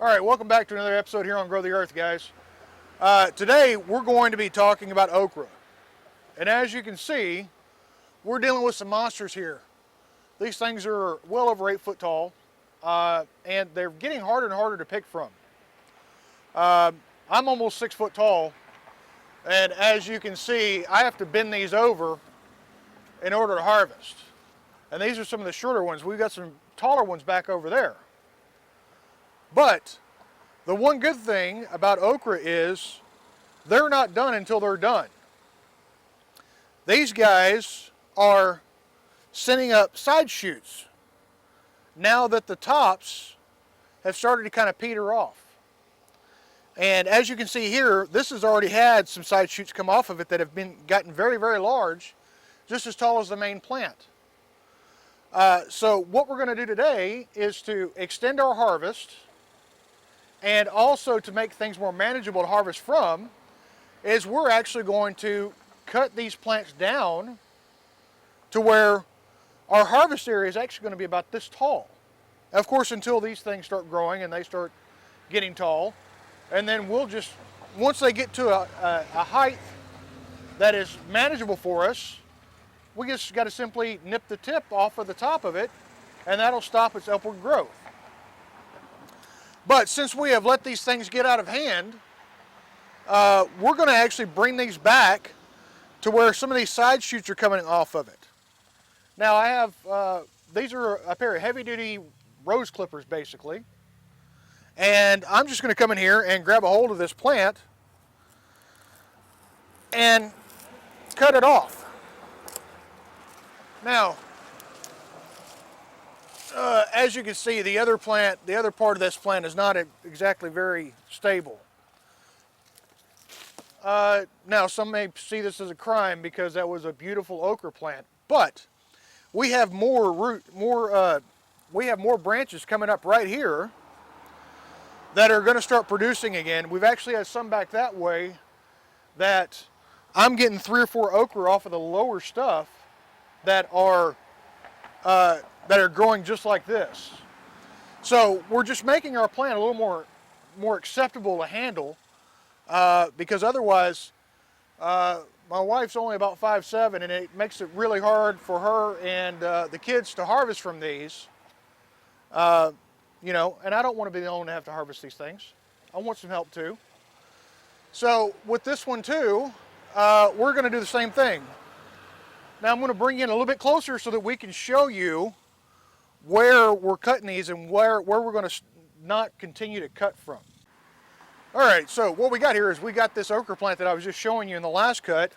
All right, welcome back to another episode here on Grow the Earth, guys. Today we're going to be talking about okra. And as you can see, we're dealing with some monsters here. These things are well over 8 foot tall, and they're getting harder and harder to pick from. I'm almost 6 foot tall, and as you can see, I have to bend these over in order to harvest. And these are some of the shorter ones. We've got some taller ones back over there. But the one good thing about okra is they're not done until they're done. These guys are sending up side shoots now that the tops have started to kind of peter off. And as you can see here, this has already had some side shoots come off of it that have gotten very, very large, just as tall as the main plant. So what we're going to do today is to extend our harvest, and also to make things more manageable to harvest from, is we're actually going to cut these plants down to where our harvest area is actually going to be about this tall. Of course, until these things start growing and they start getting tall, and then we'll just, once they get to a height that is manageable for us, we just got to simply nip the tip off of the top of it, and that'll stop its upward growth. But since we have let these things get out of hand, we're going to actually bring these back to where some of these side shoots are coming off of it. Now I have, these are a pair of heavy-duty rose clippers basically, and I'm just going to come in here and grab a hold of this plant and cut it off. Now, as you can see, the other part of this plant is not exactly very stable. Now, some may see this as a crime because that was a beautiful okra plant, but we have more branches coming up right here that are going to start producing again. We've actually had some back that way that I'm getting 3 or 4 okra off of the lower stuff that are growing just like this. So we're just making our plant a little more acceptable to handle, because otherwise, my wife's only about 5'7", and it makes it really hard for her and the kids to harvest from these. You know, and I don't want to be the only one to have to harvest these things. I want some help too. So with this one too, we're going to do the same thing. Now I'm going to bring you in a little bit closer so that we can show you where we're cutting these and where we're going to not continue to cut from. All right, so what we got here is we got this okra plant that I was just showing you in the last cut,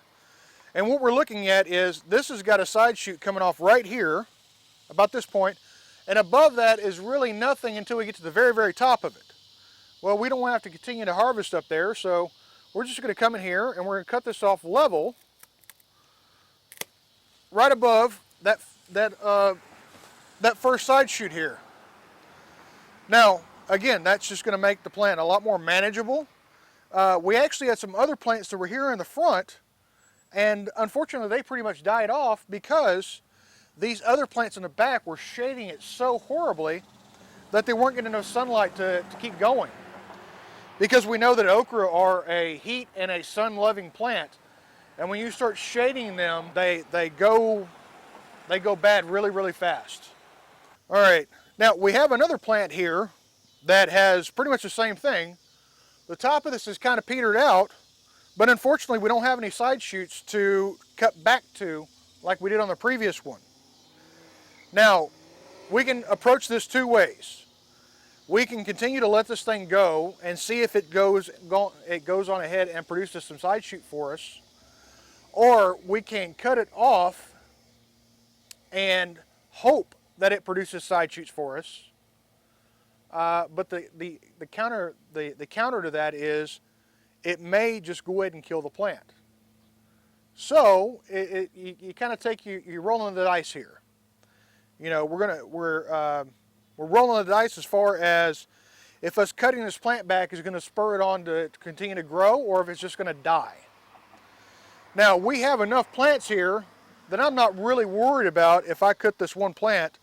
and what we're looking at is this has got a side shoot coming off right here, about this point, and above that is really nothing until we get to the very, very top of it. Well, we don't have to continue to harvest up there, so we're just going to come in here and we're going to cut this off level, right above that first side shoot here. Now, again, that's just going to make the plant a lot more manageable. We actually had some other plants that were here in the front, and unfortunately they pretty much died off because these other plants in the back were shading it so horribly that they weren't getting enough sunlight to keep going. Because we know that okra are a heat and a sun-loving plant, and when you start shading them, they go bad really, really fast. All right, now we have another plant here that has pretty much the same thing. The top of this is kind of petered out, but unfortunately we don't have any side shoots to cut back to like we did on the previous one. Now, we can approach this 2 ways. We can continue to let this thing go and see if it goes on ahead and produces some side shoot for us, or we can cut it off and hope that it produces side shoots for us. But the counter to that is it may just go ahead and kill the plant. So you kind of you're rolling the dice here. You know, we're rolling the dice as far as if us cutting this plant back is going to spur it on to continue to grow, or if it's just going to die. Now, we have enough plants here that I'm not really worried about if I cut this one plant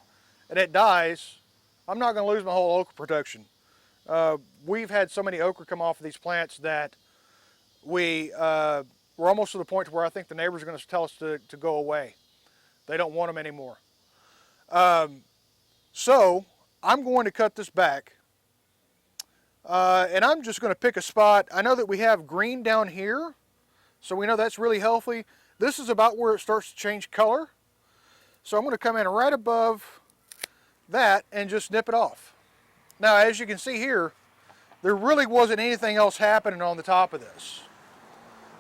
and it dies. I'm not going to lose my whole okra production. we've had so many okra come off of these plants that we're almost to the point where I think the neighbors are going to tell us to go away. They don't want them anymore. So I'm going to cut this back. And I'm just going to pick a spot. I know that we have green down here, so we know that's really healthy. This is about where it starts to change color. So I'm going to come in right above that and just nip it off. Now, as you can see here, there really wasn't anything else happening on the top of this.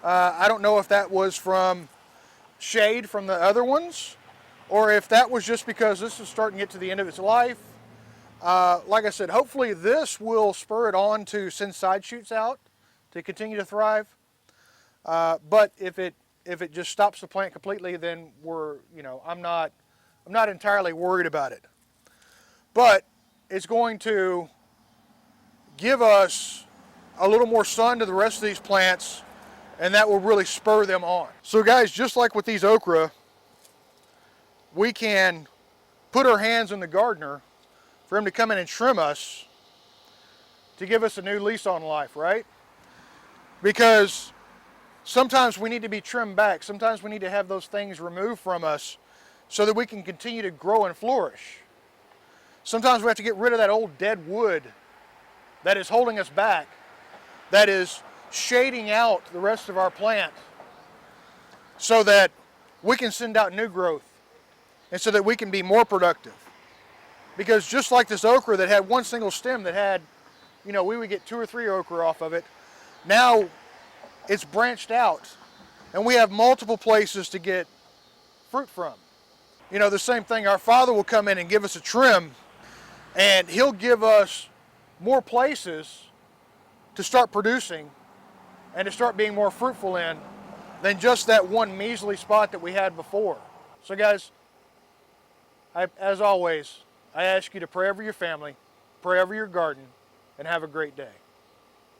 I don't know if that was from shade from the other ones, or if that was just because this is starting to get to the end of its life. Like I said, hopefully this will spur it on to send side shoots out to continue to thrive. But if it just stops the plant completely, then I'm not entirely worried about it. But it's going to give us a little more sun to the rest of these plants, and that will really spur them on. So guys, just like with these okra, we can put our hands in the gardener for him to come in and trim us to give us a new lease on life, right? Because sometimes we need to be trimmed back. Sometimes we need to have those things removed from us so that we can continue to grow and flourish. Sometimes we have to get rid of that old dead wood that is holding us back, that is shading out the rest of our plant so that we can send out new growth and so that we can be more productive. Because just like this okra that had one single stem that had, we would get 2 or 3 okra off of it, now it's branched out and we have multiple places to get fruit from. The same thing, our Father will come in and give us a trim, and He'll give us more places to start producing and to start being more fruitful in than just that one measly spot that we had before. So guys, as always, I ask you to pray over your family, pray over your garden, and have a great day.